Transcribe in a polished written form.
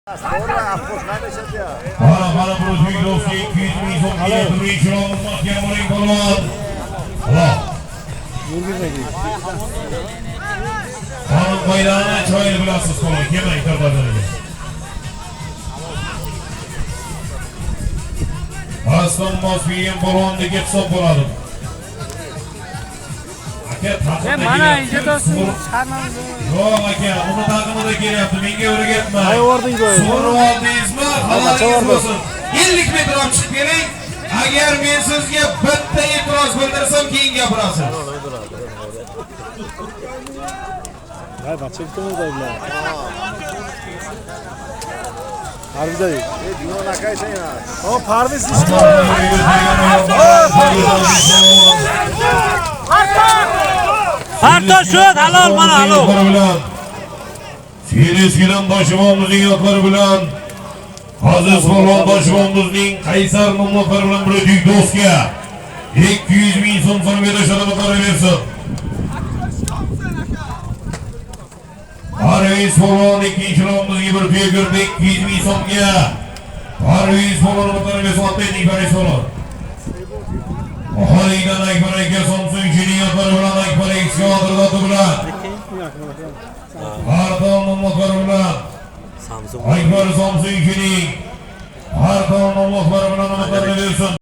Mana Bruzvik do'sti 200 ming so'mga turli chiroqni mahkam bo'ling polvon. Qonun qoidalarini chiroyli bilasiz polvon. Kelmang tarbiyasiga. Aslan Mosbiyev polvondagi hisob bo'ladi. Mana ijodasi chiqarmamiz. Yo'q aka, uni taqimida kelyapti. Menga o'rgatma. Qayoqdingiz bu? So'rib oldingizmi? Xabaringiz bo'lsin. 50 metr olib chiqib keling. Agar men sizga bitta e'tiroz bildirsam, keyin gapirasiz. Hay, bachimizda. Harbida. Divan aka aytaymi? O, Parviz ishchi. Hatto shu halol mana halol. Siresidan boshimizning yotlari bilan Aziz polvon boshimizning Qaysar nomlari bilan Bruzvik do'stga 200 ming so'm farmada sharafatlar bersin. Parviz polvon ikkinchi raundimizga bir tuya kirdi 200 ming so'mga. Parviz polvon o'tirib so'taydi Parviz polvon. Aholidan Akbar aka Samsungchining yotlari bilan Akbar ekskavatorlari bilan Arton nomlari bilan Akbar Samsungchining Arton nomlari bilan nima bersin.